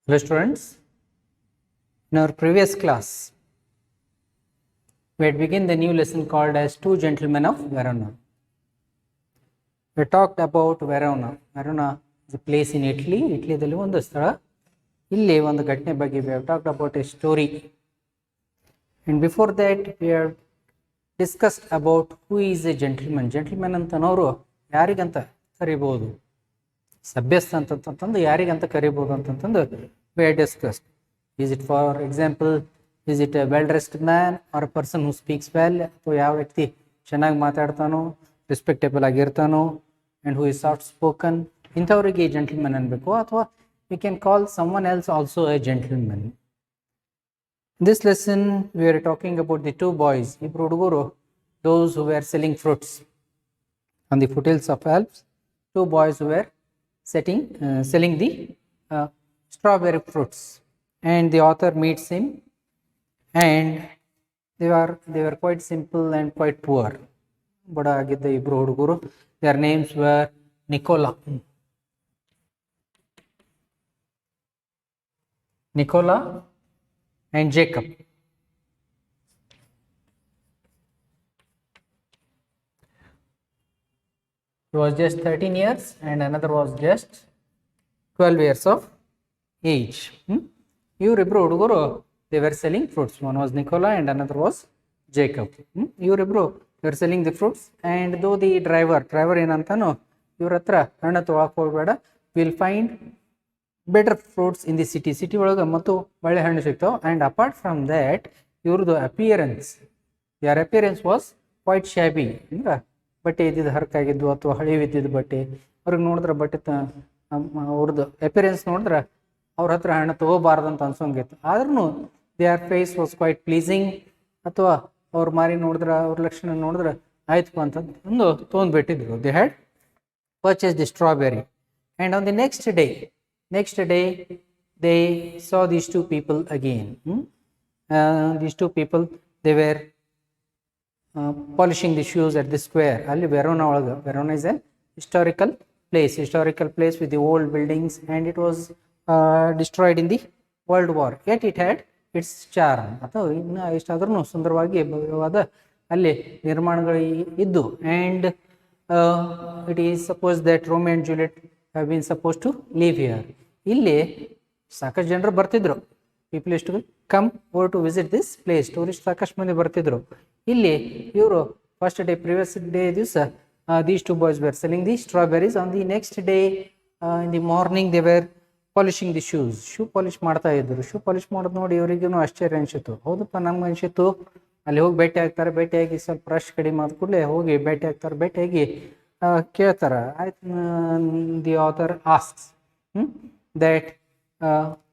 Hello students, in our previous class we had begun the new lesson called as Two Gentlemen of Verona. We talked about Verona. Verona is a place in Italy. Italyದಲ್ಲಿ ಒಂದು ಸ್ಥಳ. ಇಲ್ಲಿ ಒಂದು ಘಟನೆ ಬಗ್ಗೆ we have talked about a story. And before that we have discussed about who is a gentleman. Gentleman ಅಂತನವರು ಯಾರಿಗಂತ ಕರಿಬಹುದು, ಸಭ್ಯಸ್ಥ ಅಂತಂತಂದು ಯಾರಿಗಂತ ಕರಿಬಹುದು ಅಂತಂತಂದು we had discussed. Is it, for example, is it a well-dressed man or a person who speaks well? ಅಥವಾ ಯಾವ ವ್ಯಕ್ತಿ ಚೆನ್ನಾಗಿ ಮಾತಾಡ್ತಾನೋ, respectable ಆಗಿರ್ತಾನೋ, and who is soft spoken, ಇಂಥವರಿಗೆ gentleman ಅನ್ಬೇಕು. ಅಥವಾ we can call someone else also a gentleman. In this lesson we are talking about the two boys, ಇಬ್ರು ಹುಡುಗರು, those who were selling fruits on the foothills of Alps. Two boys who were selling the strawberry fruits, and the author meets him, and they were quite simple and quite poor. ಬಡ ಆಗಿದ್ದ ಇಬ್ರು ಹುಡುಗರು. Their names were Nicola and Jacob. He was just 13 years and another was just 12 years of age. ಇವರಿಬ್ರು ಹುಡುಗರು, they were selling fruits. One was Nicola and another was Jacob. ಇವರಿಬ್ರು they were selling the fruits, and though the driver ಏನಂತಾನೋ, ಇವ್ರ ಹತ್ರ ಹಣ್ಣು ತೊಗೊಳಕ್ಕೆ ಹೋಗಬೇಡ, will find better fruits in the city ಒಳಗೆ ಮತ್ತು ಒಳ್ಳೆ ಹಣ್ಣು ಸಿಗ್ತಾವೆ. ಆ್ಯಂಡ್ ಅಪಾರ್ಟ್ ಫ್ರಮ್ ದ್ಯಾಟ್ ಇವ್ರದ್ದು ಅಪಿಯರೆನ್ಸ್ ವಾಸ್ ಕ್ವೈಟ್ ಶ್ಯಾಬಿ. ಅಂದ್ರೆ ಬಟ್ಟೆ ಇದ್ದಿದ್ದು ಹರಕಾಗಿದ್ದು ಅಥವಾ ಹಳಿವಿದ್ದಿದ್ದು ಬಟ್ಟೆ, ಅವ್ರಿಗೆ ನೋಡಿದ್ರೆ ಬಟ್ಟೆ ಅವ್ರದ್ದು ಅಪಿಯರೆನ್ಸ್ ನೋಡಿದ್ರೆ ಅವ್ರ ಹತ್ರ ಹಣ್ಣು ತೊಗೋಬಾರ್ದಂತ ಅನ್ಸೋಂಗಿತ್ತು. ಆದ್ರೂ there face was quite pleasing, ಅಥವಾ ಅವ್ರ ಮಾರಿ ನೋಡಿದ್ರೆ, ಅವ್ರ ಲಕ್ಷಣ ನೋಡಿದ್ರೆ ಆಯ್ತು ಅಂತಂದು ತೊಗೊಂಡ್ಬಿಟ್ಟಿದ್ರು. They had purchase the strawberry. And on the next day they saw these two people again. These two people, they were polishing the shoes at the square. ಅಲ್ಲಿ Verona is a historical place with the old buildings, and it was destroyed in the World War, yet it had its charm. ಅಥವಾ ಇನ್ನು ಎಷ್ಟಾದ್ರೂ ಸುಂದರವಾಗಿ ಭವ್ಯವಾದ ಅಲ್ಲಿ ನಿರ್ಮಾಣಗಳು ಇದ್ದು. and it is supposed that Romeo and Juliet have been supposed to live here. ಇಲ್ಲಿ ಸಾಕಷ್ಟು ಜನರು ಬರ್ತಿದ್ರು. People is to come over to visit this place. Tourist ಸಾಕಷ್ಟು ಮಂದಿ ಬರ್ತಿದ್ರು. ಇಲ್ಲಿ ಇವರು ಪ್ರಿವಿಯಸ್ ಡೇ ದಿವಸ these two boys were selling the strawberries. On the next day in the morning they were polishing the shoes. Shoe polish ಮಾಡ್ತಾ ಇದ್ರು. Shoe polish ಮಾಡೋದು ನೋಡಿ ಇವರಿಗೂ ಆಶ್ಚರ್ಯ ಅನಿಸಿತ್ತು. ಹೌದಪ್ಪ, ನಮ್ಗೆ ಅನಿಸಿತ್ತು. ಅಲ್ಲಿ ಹೋಗಿ ಭೇಟಿಯಾಗಿ ಸ್ವಲ್ಪ ರಶ್ ಕಡಿಮೆ ಆದ ಕೂಡಲೇ ಹೋಗಿ ಭೇಟಿಯಾಗಿ ಕೇಳ್ತಾರ. ಆಯ್ತು, the author asks that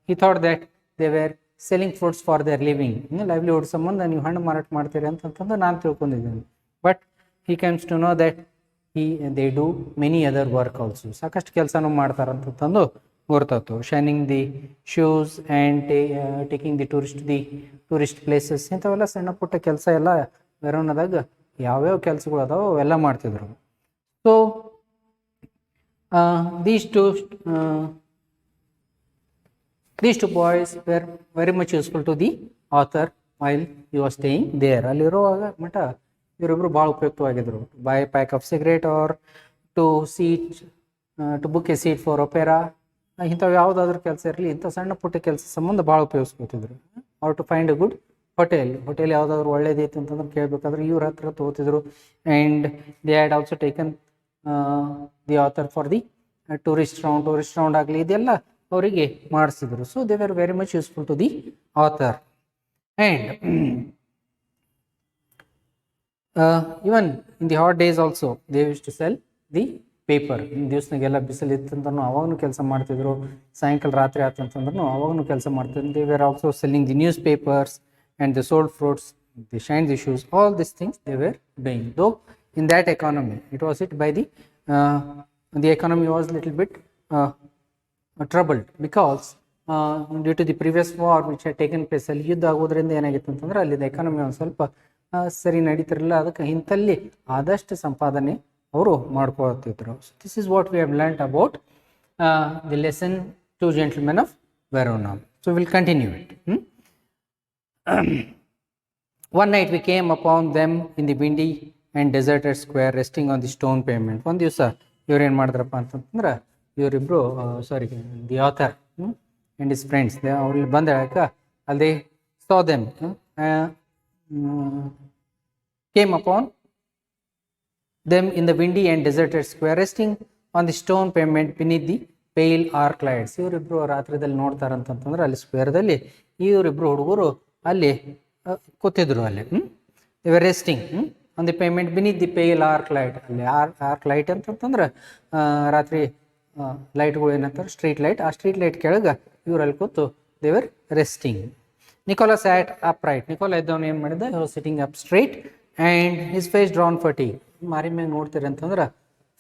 he thought that they were selling fruits for their living. Livelihood ಸಂಬಂಧ ನೀವು ಹಣ್ಣು ಮಾರಾಟ ಮಾಡ್ತೀರಿ ಅಂತಂತಂದು ನಾನು ತಿಳ್ಕೊಂಡಿದ್ದೀನಿ. But he comes to know that they do many other work also. ಸಾಕಷ್ಟು ಕೆಲಸನೂ ಮಾಡ್ತಾರಂತಂದು ಗೊತ್ತಾಯ್ತು. Shining the shoes and taking the tourist places, ಇಂಥವೆಲ್ಲ ಸಣ್ಣ ಪುಟ್ಟ ಕೆಲಸ ಎಲ್ಲ ವೆರೋನಾದಾಗ ಯಾವ್ಯಾವ ಕೆಲಸಗಳು ಅದಾವ ಅವೆಲ್ಲ ಮಾಡ್ತಿದ್ರು. So these two boys were very much useful to the author while he was staying there. ಅಲ್ಲಿರುವಾಗ ಮಠ ಇವರಿಬ್ರು ಭಾಳ ಉಪಯುಕ್ತವಾಗಿದ್ರು. By pack of cigarette or to book a seat for opera, ಇಂಥವು ಯಾವುದಾದ್ರೂ ಕೆಲಸ ಇರಲಿ, ಇಂಥ ಸಣ್ಣ ಪುಟ್ಟ ಕೆಲಸ ಸಂಬಂಧ ಭಾಳ ಉಪಯೋಗಿಸ್ಕೊತಿದ್ರು. Or to find a good hotel ಯಾವುದಾದ್ರು ಒಳ್ಳೇದೈತೆ ಅಂತಂದ್ರೆ ಕೇಳಬೇಕಾದ್ರೆ ಇವ್ರ ಹತ್ರ ತಗೋತಿದ್ರು. And they had also taken the author for the tourist round ಆಗಲಿ, ಇದೆಲ್ಲ ಅವರಿಗೆ ಮಾಡಿಸಿದ್ರು. So they were very much useful to the author. And even in the hot days also they use to sell the paper. ದಿವಸನಾಗೆಲ್ಲ ಬಿಸಿಲಿತ್ತಂದ್ರೂ ಅವಾಗೂ ಕೆಲಸ ಮಾಡ್ತಿದ್ರು. ಸಾಯಂಕಾಲ ರಾತ್ರಿ ಆತಂತಂದ್ರೂ ಅವಾಗೂ ಕೆಲಸ ಮಾಡ್ತಿದ್ರು. They were also selling the news papers and the sold fruits, the shine the shoes, all this things they were doing. ದೋ in that economy it was hit by the economy was little bit troubled because due to the previous war which had taken place. ಅಲ್ಲಿ ಯುದ್ಧ ಆಗೋದ್ರಿಂದ ಏನಾಗಿತ್ತು ಅಂತಂದ್ರೆ ಅಲ್ಲಿದ್ದ economy ಒಂದು ಸ್ವಲ್ಪ ಸರಿ ನಡೀತಿರಲಿಲ್ಲ. ಅದಕ್ಕೆ ಇಂಥಲ್ಲಿ ಆದಷ್ಟು ಸಂಪಾದನೆ ಅವರು ಮಾಡ್ಕೊಳ್ತಿದ್ರು. So this is what we have learned about the lesson two gentlemen of Verona. So we'll continue it. One night we came upon them in the windy and deserted square, resting on the stone pavement. ಒಂದು ದಿವಸ ಇವ್ರು ಏನು ಮಾಡಿದ್ರಪ್ಪ ಅಂತಂದ್ರೆ ಇವರಿಬ್ರು ಸಾರಿ the author and his friends ಅವ್ರಿಗೆ ಬಂದ ಹೇಳಕ್ಕೆ ಅಲ್ಲಿ saw them came upon them in the windy and deserted square, resting on the stone pavement beneath the pale arc lights. ಇವರಿಬ್ರು ರಾತ್ರಿದಲ್ಲಿ ನೋಡ್ತಾರಂತಂದ್ರೆ ಅಲ್ಲಿ ಸ್ಕ್ವೇರ್ದಲ್ಲಿ ಇವರಿಬ್ರು ಹುಡುಗರು ಅಲ್ಲಿ ಕೂತಿದ್ರು ಅಲ್ಲಿ ಇವರು resting on the pavement beneath the pale arc light. ಅಲ್ಲಿ ಆರ್ಕ್ ಲೈಟ್ ಅಂತಂತಂದ್ರೆ ರಾತ್ರಿ ಲೈಟ್ಗಳು ಏನಂತಾರೆ ಸ್ಟ್ರೀಟ್ ಲೈಟ್, ಆ ಸ್ಟ್ರೀಟ್ ಲೈಟ್ ಕೆಳಗೆ ಇವರಲ್ಲಿ ಕೂತು they were resting. Nicola sat up right. Nicola ಇದ್ದವನು ಏನು ಮಾಡಿದ, sitting up straight and his face drawn fatigue. ಮಾರಿ ಮ್ಯಾಗ ನೋಡ್ತೀರಿ ಅಂತಂದ್ರೆ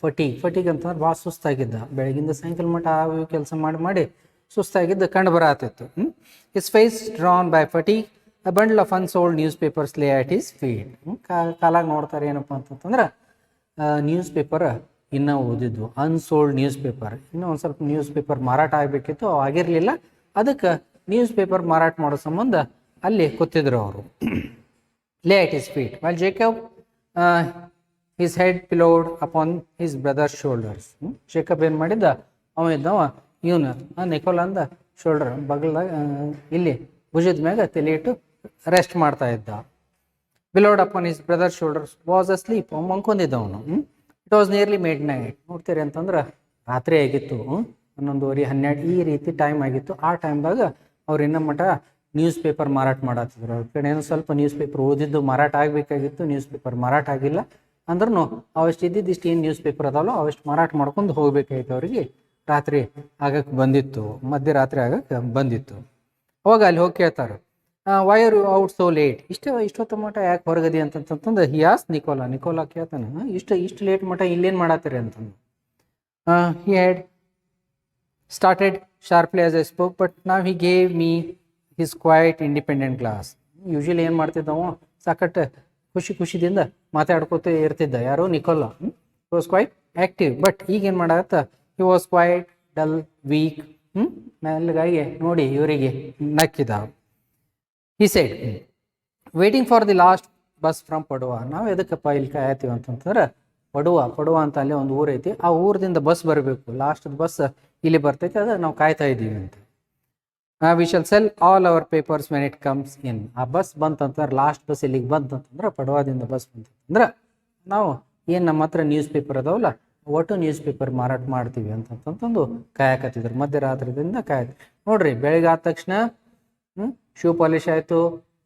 ಫಟಿಗ್ ಅಂತಂದ್ರೆ ಭಾಳ ಸುಸ್ತಾಗಿದ್ದ, ಬೆಳಗಿಂದ ಸಾಯಂಕಾಲ ಮಟ್ಟ ಆ ಕೆಲಸ ಮಾಡಿ ಸುಸ್ತಾಗಿದ್ದ ಕಂಡು ಬರತ್ತಿತ್ತು. His face drawn by fatigue. A bundle of unsold newspapers lay at his feet. ಕಾಲಾಗ ನೋಡ್ತಾರೆ ಏನಪ್ಪ ಅಂತಂದ್ರೆ ನ್ಯೂಸ್ ಪೇಪರ್ ಇನ್ನೂ ಓದಿದ್ವು, ಅನ್ಸೋಲ್ಡ್ ನ್ಯೂಸ್ ಪೇಪರ್, ಇನ್ನೂ ಒಂದು ಸ್ವಲ್ಪ ನ್ಯೂಸ್ ಪೇಪರ್ ಮಾರಾಟ ಆಗಬೇಕಿತ್ತು, ಆಗಿರಲಿಲ್ಲ. ಅದಕ್ಕೆ ನ್ಯೂಸ್ ಪೇಪರ್ ಮಾರಾಟ ಮಾಡೋ ಸಂಬಂಧ ಅಲ್ಲಿ ಕೂತಿದ್ರು ಅವರು. ಲೇ at his feet while Jacob his head pillowed upon his brother's shoulders. Jacob ಏನು ಮಾಡಿದ್ದ, ಅವ ಇದ್ದವ ಇವನು ನಿಕೋಲಾಂದ ಶೋಲ್ಡರ್ ಬಗಲ್ದಾಗ ಇಲ್ಲಿ ಭುಜದ ಮ್ಯಾಗ ತಲೆ ಇಟ್ಟು ರೆಸ್ಟ್ ಮಾಡ್ತಾ ಇದ್ದ. Pillowed upon his brother shoulders was asleep. ಅವ ಮಂಕೊಂಡಿದ್ದವನು. It was nearly midnight. ನೋಡ್ತೀರಿ ಅಂತಂದ್ರೆ ರಾತ್ರಿ ಆಗಿತ್ತು, 11:30 12 ಈ ರೀತಿ ಟೈಮ್ ಆಗಿತ್ತು. ಆ ಟೈಮ್ದಾಗ ಅವ್ರು ಇನ್ನೂ ಮಟ್ಟ ನ್ಯೂಸ್ ಪೇಪರ್ ಮಾರಾಟ ಮಾಡತ್ತಿದ್ರು. ಅವ್ರ ಕಡೆ ಏನೋ ಸ್ವಲ್ಪ ನ್ಯೂಸ್ ಪೇಪರ್ ಓದಿದ್ದು ಮಾರಾಟ ಆಗಬೇಕಾಗಿತ್ತು, ನ್ಯೂಸ್ ಪೇಪರ್ ಮಾರಾಟ ಆಗಿಲ್ಲ ಅಂದ್ರೂ ಅವಷ್ಟು ಇದ್ದಿದ್ದು ಏನು ನ್ಯೂಸ್ ಪೇಪರ್ ಅದಾವಲ್ಲ ಅವಷ್ಟು ಮಾರಾಟ ಮಾಡ್ಕೊಂಡು ಹೋಗ್ಬೇಕಾಗಿತ್ತು. ಅವರಿಗೆ ರಾತ್ರಿ ಆಗಕ್ಕೆ ಬಂದಿತ್ತು, ಮಧ್ಯರಾತ್ರಿ ಆಗಕ್ಕೆ ಬಂದಿತ್ತು. ಅವಾಗ ಅಲ್ಲಿ ಹೋಗಿ ಕೇಳ್ತಾರೆ, why are you out so late? ಇಷ್ಟೊತ್ತು ಮಟ್ಟ ಯಾಕೆ ಹೊರಗದಿ ಅಂತಂತಂದು ಹಿಯಾಸ್ ನಿಕೋಲಾ ಕೇಳ್ತಾನೆ, ಇಷ್ಟು ಲೇಟ್ ಮಟ್ಟ ಇಲ್ಲೇನು ಮಾಡತ್ತೀರಿ ಅಂತಂದು. He had started sharply as I spoke but now he gave me his quite independent class. Usually ಏನು ಮಾಡ್ತಿದ್ದವ, ಸಾಕಟ್ಟು ಖುಷಿದಿಂದ ಮಾತಾಡ್ಕೋತ ಇರ್ತಿದ್ದ. ಯಾರು Nicola was quite active. But ಈಗೇನು ಮಾಡತ್ತ, he was quite dull weak. ಮೆಲ್ಲಗಾಗಿ ನೋಡಿ ಇವರಿಗೆ ನಕ್ಕಿದ. He said waiting for the last bus from Padua. ನಾವು ಎದಕ್ಕಪ್ಪ ಇಲ್ಲಿ ಕಾಯತ್ತೀವಿ ಅಂತಂತಂದ್ರೆ ಪಡುವಾ ಅಂತ ಅಲ್ಲಿ ಒಂದು ಊರು ಐತಿ, ಆ ಊರದಿಂದ ಬಸ್ ಬರಬೇಕು, ಲಾಸ್ಟ್ ಬಸ್ ಇಲ್ಲಿ ಬರ್ತೈತಿ, ಅದು ನಾವು ಕಾಯ್ತಾ ಇದ್ದೀವಿ ಅಂತ. V shall cell all our papers when it comes in. ಆ ಬಸ್ ಬಂತಂತಂದ್ರೆ ಲಾಸ್ಟ್ ಬಸ್ ಇಲ್ಲಿಗೆ ಬಂತಂತಂದ್ರೆ ಪಡುವಾದಿಂದ ಬಸ್ ಬಂತಂದ್ರೆ ನಾವು ಏನು ನಮ್ಮ ಹತ್ರ ನ್ಯೂಸ್ ಪೇಪರ್ ಅದಾವಲ್ಲ ಒಟ್ಟು ನ್ಯೂಸ್ ಪೇಪರ್ ಮಾರಾಟ ಮಾಡ್ತೀವಿ ಅಂತಂತಂದು ಕಾಯಕತ್ತಿದ್ರು. ಮಧ್ಯರಾತ್ರಿದಿಂದ ನೋಡ್ರಿ, ಬೆಳಗ್ಗೆ ಆದ ತಕ್ಷಣ ಶೂ ಪಾಲಿಶ್ ಆಯಿತು,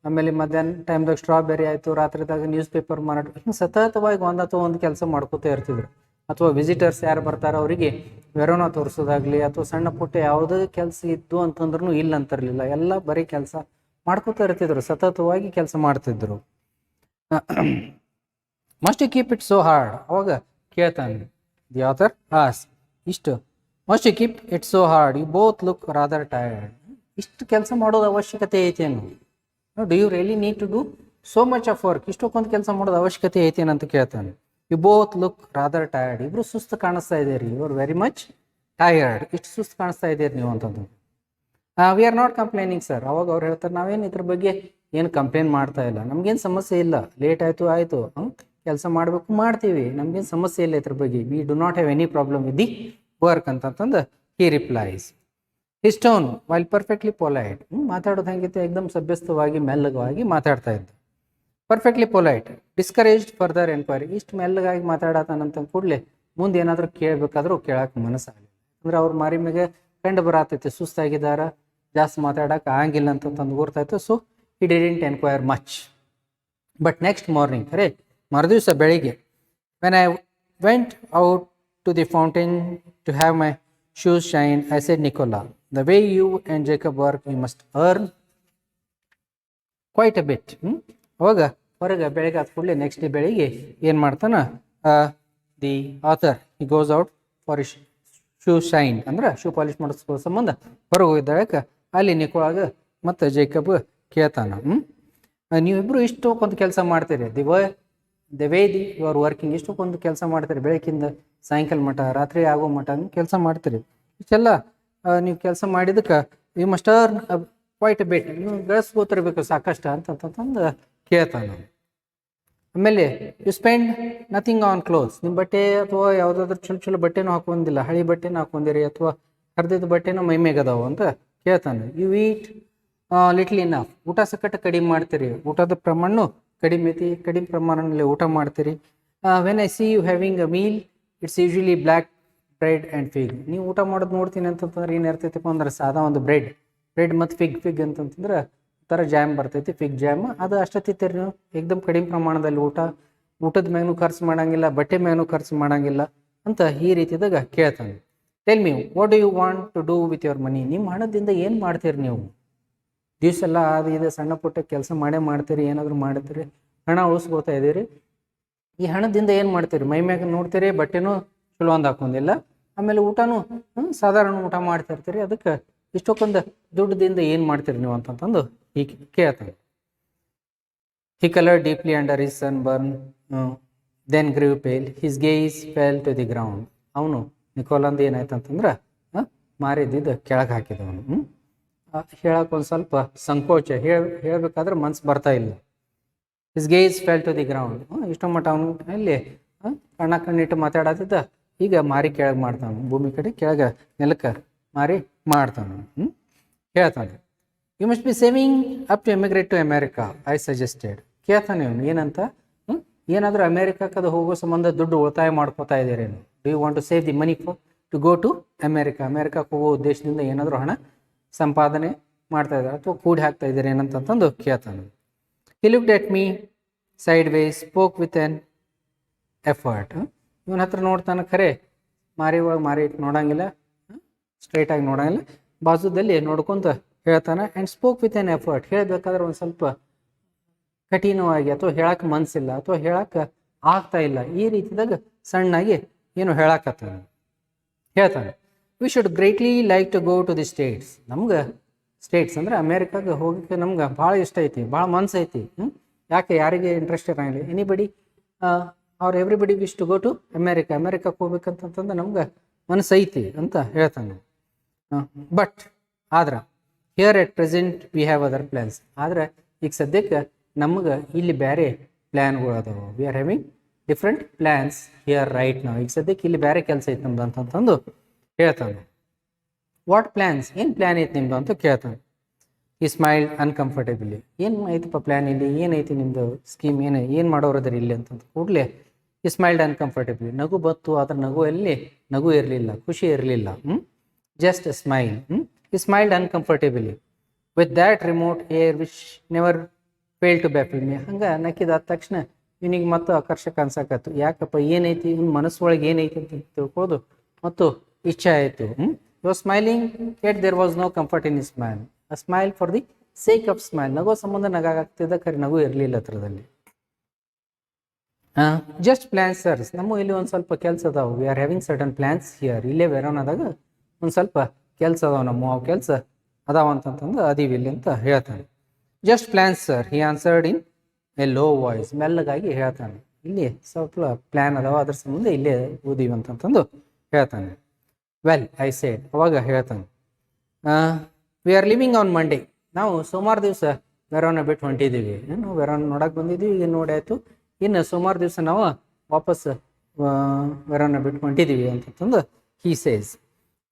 ಆಮೇಲೆ ಮಧ್ಯಾಹ್ನ ಟೈಮ್ದಾಗ ಸ್ಟ್ರಾಬೆರಿ ಆಯಿತು, ರಾತ್ರಿದಾಗ ನ್ಯೂಸ್ ಪೇಪರ್ ಮಾರಾಟ, ಹಿಂಗೆ ಸತತವಾಗಿ ಒಂದು ಕೆಲಸ ಮಾಡ್ಕೋತಾ ಇರ್ತಿದ್ರು. ಅಥವಾ ವಿಸಿಟರ್ಸ್ ಯಾರು ಬರ್ತಾರೋ ಅವರಿಗೆ ವೆರೋನಾ ತೋರಿಸೋದಾಗ್ಲಿ ಅಥವಾ ಸಣ್ಣ ಪುಟ್ಟ ಯಾವುದೇ ಕೆಲಸ ಇದ್ದು ಅಂತಂದ್ರೂ ಇಲ್ಲ ಅಂತಿರಲಿಲ್ಲ, ಎಲ್ಲ ಬರೀ ಕೆಲಸ ಮಾಡ್ಕೋತಾ ಇರ್ತಿದ್ರು, ಸತತವಾಗಿ ಕೆಲಸ ಮಾಡ್ತಿದ್ರು. Must you keep it so hard. ಅವಾಗ ಕೇಳ್ತಾನೆ the author must you keep it so hard, you both look rather tired. ಇಷ್ಟು ಕೆಲಸ ಮಾಡೋದು ಅವಶ್ಯಕತೆ ಐತೇನು? Do you really need to do so much of work? ಇಷ್ಟೊಂದು ಕೆಲಸ ಮಾಡೋದು ಅವಶ್ಯಕತೆ ಐತೇನು ಅಂತ ಕೇಳ್ತಾನೆ. You both look rather tired. ಇಬ್ರು ಸುಸ್ತು ಕಾಣಿಸ್ತಾ ಇದ್ದೀರಿ, you are very much tired. ಇಷ್ಟು ಸುಸ್ತು ಕಾಣಿಸ್ತಾ ಇದ್ದೀರಿ ನೀವು ಅಂತಂದು. We are not complaining sir. ಅವಾಗ ಅವ್ರು ಹೇಳ್ತಾರೆ, ನಾವೇನು ಇದ್ರ ಬಗ್ಗೆ ಏನು ಕಂಪ್ಲೇಂಟ್ ಮಾಡ್ತಾ ಇಲ್ಲ, ನಮ್ಗೇನು ಸಮಸ್ಯೆ ಇಲ್ಲ, ಲೇಟ್ ಆಯಿತು ಕೆಲಸ ಮಾಡಬೇಕು ಮಾಡ್ತೀವಿ, ನಮ್ಗೇನು ಸಮಸ್ಯೆ ಇಲ್ಲ ಇದ್ರ ಬಗ್ಗೆ. We do not have any problem with the work ಅಂತಂತಂದು he replies. His tone while perfectly polite. ಮಾತಾಡೋದು ಹೆಂಗಿತ್ತು, ಏಕದಮ್ ಸಭ್ಯಸ್ಥವಾಗಿ ಮೆಲ್ಲಗವಾಗಿ ಮಾತಾಡ್ತಾ ಇದ್ದ. Perfectly polite, discouraged further enquiry. ಇಷ್ಟು ಮೆಲ್ಲಗಾಗಿ ಮಾತಾಡತಾನಂತ ಕೂಡಲೇ ಮುಂದೆ ಏನಾದರೂ ಕೇಳಬೇಕಾದ್ರೂ ಕೇಳಕ್ಕೆ ಮನಸ್ಸಾಗಲಿಲ್ಲ. ಅಂದ್ರೆ ಅವ್ರ ಮಾರಿ ಮ್ಯಾಗೆ ಕಂಡು ಬರತೈತಿ ಸುಸ್ತಾಗಿದ್ದಾರ, ಜಾಸ್ತಿ ಮಾತಾಡಕ್ಕೆ ಆಗಂಗಿಲ್ಲ ಅಂತಂದು ಗೊತ್ತಾಯ್ತು. So he didn't enquire much. But next morning, ಮರುದಿವಸ ಬೆಳಿಗ್ಗೆ, when I went out to the fountain to have my shoes shine, I said Nicola, the way you and Jacob work you must earn quite a bit. ಅವಾಗ ಹೊರಗೆ ಬೆಳಗ್ಗೆ ಆದ ಕೂಡಲೇ next day ಬೆಳಿಗ್ಗೆ ಏನು ಮಾಡ್ತಾನೆ, the author he goes out for shoe shine, ಅಂದ್ರೆ shoe polish ಮಾಡಿಸ್ಕೋ ಸಂಬಂಧ ಹೊರಗೆ ಹೋಗಿದ್ದಾಳಕ್ಕೆ ಅಲ್ಲಿ ನಿಕೋಲಾಗ ಮತ್ತು ಜೇಕಬ್ ಕೇಳ್ತಾನ, ನೀವಿಬ್ಬರು ಇಷ್ಟೊಂದು ಕೆಲಸ ಮಾಡ್ತೀರಿ, the way you are working, ಇಷ್ಟೊಂದು ಕೆಲಸ ಮಾಡ್ತೀರಿ, ಬೆಳಕಿಂದ ಸಾಯಂಕಾಲ ಮಟ್ಟ ರಾತ್ರಿ ಆಗೋ ಮಟ್ಟ ಕೆಲಸ ಮಾಡ್ತೀರಿ, ಇಷ್ಟೆಲ್ಲ ನೀವು ಕೆಲಸ ಮಾಡಿದಕ್ಕೆ you must earn quite a bit, ನೀವು ಗಳಿಸ್ಬೋತಿರ್ಬೇಕು ಸಾಕಷ್ಟು ಅಂತಂತಂದು ಕೇಳ್ತಾನೆ. ಆಮೇಲೆ you spend nothing on clothes, ನಿಮ್ಮ ಬಟ್ಟೆ ಅಥವಾ ಯಾವುದಾದ್ರೂ ಚಲೋ ಚಲೋ ಬಟ್ಟೆನೂ ಹಾಕೊಂಡಿಲ್ಲ, ಹಳಿ ಬಟ್ಟೆನೂ ಹಾಕೊಂಡಿರಿ ಅಥವಾ ಹರಿದಿದ್ದ ಬಟ್ಟೆನೂ ಮೈಮೇಗದಾವು ಅಂತ ಕೇಳ್ತಾನೆ. ಯು ಈಟ್ ಲಿಟ್ಲ್ ಇನಫ್, ಊಟ ಸಕಟ್ಟ ಕಡಿಮೆ ಮಾಡ್ತೀರಿ, ಊಟದ ಪ್ರಮಾಣ ಕಡಿಮೆ ಐತಿ, ಕಡಿಮೆ ಪ್ರಮಾಣದಲ್ಲಿ ಊಟ ಮಾಡ್ತೀರಿ. When I see you having a meal it's usually black bread and fig, ನೀವು ಊಟ ಮಾಡೋದು ನೋಡ್ತೀನಿ ಅಂತಂತಂದ್ರೆ ಏನು ಇರ್ತೈತಪ್ಪ ಅಂದ್ರೆ ಸಾದಾ ಒಂದು ಬ್ರೆಡ್ ಮತ್ತು ಫಿಗ್ ಅಂತಂತಂದ್ರೆ ಥರ ಜಾಮ್ ಬರ್ತೈತಿ, ಫಿಗ್ ಜಾಮ್, ಅದು ಅಷ್ಟು ತಿಂತೀರಿ ನೀವು ಏಕ್ದಮ್ ಕಡಿಮೆ ಪ್ರಮಾಣದಲ್ಲಿ. ಊಟದ ಮ್ಯಾಗೂ ಖರ್ಚು ಮಾಡೋಂಗಿಲ್ಲ, ಬಟ್ಟೆ ಮ್ಯಾಗೂ ಖರ್ಚು ಮಾಡೋಂಗಿಲ್ಲ ಅಂತ ಈ ರೀತಿದಾಗ ಕೇಳ್ತಾನೆ. Tell me what do you want to do with your money, ನಿಮ್ಮ ಹಣದಿಂದ ಏನು ಮಾಡ್ತೀರಿ ನೀವು? ದಿವಸ ಎಲ್ಲ ಅದು ಇದು ಸಣ್ಣ ಪುಟ್ಟ ಕೆಲಸ ಮಾಡ್ತೀರಿ, ಏನಾದರೂ ಮಾಡ್ತೀರಿ, ಹಣ ಉಳಿಸ್ಕೋತಾ ಇದ್ದೀರಿ, ಈ ಹಣದಿಂದ ಏನು ಮಾಡ್ತೀರಿ? ಮೈ ಮ್ಯಾಗ ನೋಡ್ತೀರಿ ಬಟ್ಟೆನೂ ಚಲೋ ಒಂದು ಹಾಕೊಂಡಿಲ್ಲ, ಆಮೇಲೆ ಊಟನೂ ಸಾಧಾರಣ ಊಟ ಮಾಡ್ತಿರ್ತೀರಿ, ಅದಕ್ಕೆ ಇಷ್ಟಕ್ಕೊಂದು ದುಡ್ಡದಿಂದ ಏನು ಮಾಡ್ತೀರಿ ನೀವು ಅಂತಂದು ಹೀಗೆ ಕೇಳ್ತಾನೆ. He colored deeply under his sunburn, then grew pale. His gaze fell to the ground. ಅವನು ನಿಕೋಲಂದು ಏನಾಯ್ತು ಅಂತಂದ್ರೆ ಮಾರಿದ್ದಿದ್ದು ಕೆಳಗೆ ಹಾಕಿದವನು. ಹೇಳಕ್ಕೆ ಒಂದು ಸ್ವಲ್ಪ ಸಂಕೋಚ, ಹೇಳಬೇಕಾದ್ರೆ ಮನ್ಸು ಬರ್ತಾ ಇಲ್ಲ. His gaze fell to the ground, ಇಷ್ಟೋ ಮಟ್ಟ ಅವನು ಅಲ್ಲಿ ಕಣ್ಣಿಟ್ಟು ಮಾತಾಡತ್ತಿದ್ದ, ಈಗ ಮಾರಿ ಕೆಳಗೆ ಮಾಡ್ತಾನೆ, ಭೂಮಿ ಕಡೆ ಕೆಳಗೆ ನೆಲಕ್ಕೆ ಮಾರಿ ಮಾಡ್ತಾನೆ. ಹೇಳ್ತಾನೆ you must be saving up to emigrate to America I suggested. ಕೇಳ್ತಾನೆ ಅವನು ಏನಂತ, ಏನಾದರೂ ಅಮೇರಿಕಾಕ್ಕೆ ಅದು ಹೋಗೋ ಸಂಬಂಧ ದುಡ್ಡು ಉಳಿತಾಯ ಮಾಡ್ಕೋತಾ ಇದ್ದೀರೇನು? Do you want to save the money for to go to ಅಮೇರಿಕಾಕ್ಕೆ ಹೋಗೋ ಉದ್ದೇಶದಿಂದ ಏನಾದರೂ ಹಣ ಸಂಪಾದನೆ ಮಾಡ್ತಾ ಇದ್ದಾರೆ ಅಥವಾ ಕೂಡಿ ಹಾಕ್ತಾ ಇದ್ದಾರೆ ಏನಂತಂದು ಕೇಳ್ತಾನೆ. He looked at me sideways, spoke with an effort. ಇವನ ಹತ್ರ ನೋಡ್ತಾನೆ, ಖರೆ ಮಾರಿ ಒಳಗೆ ಮಾರಿ ನೋಡಂಗಿಲ್ಲ, ಸ್ಟ್ರೈಟಾಗಿ ನೋಡಂಗಿಲ್ಲ, ಬಾಜುದಲ್ಲಿ ನೋಡ್ಕೊಂತ ಹೇಳ್ತಾನೆ. And spoke with an effort, ಹೇಳಬೇಕಾದ್ರೆ ಒಂದು ಸ್ವಲ್ಪ ಕಠಿಣವಾಗಿ ಅಥವಾ ಹೇಳಕ್ಕೆ ಮನಸ್ಸಿಲ್ಲ ಅಥವಾ ಹೇಳಕ್ಕೆ ಆಗ್ತಾ ಇಲ್ಲ, ಈ ರೀತಿದಾಗ ಸಣ್ಣಾಗಿ ಏನು ಹೇಳಕತ್ತಾನೆ. ಹೇಳ್ತಾನೆ we should greatly like to go to the states. ನಮ್ಗೆ ಸ್ಟೇಟ್ಸ್ ಅಂದರೆ ಅಮೇರಿಕಾಗೆ ಹೋಗೋಕ್ಕೆ ನಮ್ಗೆ ಭಾಳ ಇಷ್ಟ ಐತಿ, ಭಾಳ ಮನ್ಸು ಐತಿ. ಯಾಕೆ ಯಾರಿಗೆ ಇಂಟ್ರೆಸ್ಟ್ ಇರೋಂಗಿಲ್ಲ, ಎನಿಬಡಿ ಅವ್ರು everybody wish to go to ಅಮೇರಿಕಾಕ್ಕೆ ಹೋಗ್ಬೇಕಂತಂದು ನಮ್ಗೆ ಮನಸ್ಸು ಐತಿ ಅಂತ ಹೇಳ್ತಾನೆ. ಬಟ್ ಆದ್ರೆ here at present we have other plans, ಆದರೆ ಈಗ ಸದ್ಯಕ್ಕೆ ನಮ್ಗೆ ಇಲ್ಲಿ ಬೇರೆ ಪ್ಲ್ಯಾನ್ಗಳು ಅದಾವೆ. We are having different plans here right ನಾವು, ಈಗ ಸದ್ಯಕ್ಕೆ ಇಲ್ಲಿ ಬೇರೆ ಕೆಲಸ ಐತೆ ನಮ್ದು ಅಂತಂದು ಹೇಳ್ತಾನೆ. ವಾಟ್ ಪ್ಲ್ಯಾನ್ಸ್, ಏನು ಪ್ಲ್ಯಾನ್ ಐತೆ ನಿಮ್ಮದು ಅಂತ ಕೇಳ್ತಾನೆ. ಈ ಸ್ಮೈಲ್ಡ್ ಅನ್ಕಂಫರ್ಟೇಬಲಿ, ಏನು ಐತಪ್ಪ ಪ್ಲ್ಯಾನ್ ಇಲ್ಲಿ, ಏನೈತಿ ನಿಮ್ಮದು ಸ್ಕೀಮ್, ಏನು ಮಾಡೋರದ್ರಿ ಇಲ್ಲಿ ಅಂತಂದು ಕೂಡಲೇ ಈ ಸ್ಮೈಲ್ಡ್ ಅನ್ಕಂಫರ್ಟೇಬಲಿ, ನಗು ಬತ್ತು, ಆದರೆ ನಗು ಇರಲಿಲ್ಲ, ಖುಷಿ ಇರಲಿಲ್ಲ. Just smile. He smiled uncomfortably with that remote air which never failed to baffle me. ಹಂಗೆ ನಕ್ಕಿದಾದ ತಕ್ಷಣ ಇವನಿಗೆ ಮತ್ತು ಆಕರ್ಷಕ ಅನ್ಸಕತ್ತು. ಯಾಕಪ್ಪ ಏನೈತಿ ಇವ್ನ ಮನಸ್ಸೊಳಗೆ ಏನೈತಿ ಅಂತ ತಿಳ್ಕೊಳ್ಳೋದು ಮತ್ತು ಇಚ್ಛೆ ಆಯಿತು. He was smiling yet there was no comfort in his smile. A smile for the sake of smile. ನಗೋ ಸಂಬಂಧ ನಗಾಗ್ತಿದ್ದ ಖರೆ ನಗು ಇರಲಿಲ್ಲ ಹತ್ರದಲ್ಲಿ. ಜಸ್ಟ್ ಪ್ಲ್ಯಾನ್ಸ್ ಸರ್ಸ್, ನಮ್ಮ ಇಲ್ಲಿ ಒಂದು ಸ್ವಲ್ಪ ಕೆಲಸ ಅದಾವೆ. We are having certain plans here, ಇಲ್ಲೇ ವೆರೋನಾದಾಗ ಒಂದು ಸ್ವಲ್ಪ ಕೆಲಸ ಅದಾವ, ನಮ್ಮ ಅವು ಕೆಲಸ ಅದಾವ ಅಂತಂತಂದು ಅದೀವಿ ಇಲ್ಲಿ ಅಂತ ಹೇಳ್ತಾನೆ. Just plans sir he answered in a low voice, ಮೆಲ್ಲಗಾಗಿ ಹೇಳ್ತಾನೆ. ಇಲ್ಲಿ ಸ್ವಲ್ಪ ಪ್ಲ್ಯಾನ್ ಅದಾವ, ಅದ್ರ ಸಂಬಂಧ ಇಲ್ಲೇ ಓದೀವಿ ಅಂತಂತಂದು ಹೇಳ್ತಾನೆ. ವೆಲ್ ಐ ಸೇಡ್, ಅವಾಗ ಹೇಳ್ತಾನೆ we are living on Monday, ನಾವು ಸೋಮವಾರ ದಿವಸ ವೆರೋನ ಬಿಟ್ಟು ಹೊಂಟಿದ್ದೀವಿ. ನಾವು ವೆರೋನ ನೋಡಕ್ಕೆ ಬಂದಿದ್ದೀವಿ, ಈಗ ನೋಡಾಯ್ತು, ಇನ್ನು ಸೋಮವಾರ ದಿವಸ ನಾವು ವಾಪಸ್ ವೆರೋನ ಬಿಟ್ಟು ಹೊಂಟಿದ್ದೀವಿ ಅಂತಂತಂದು he says.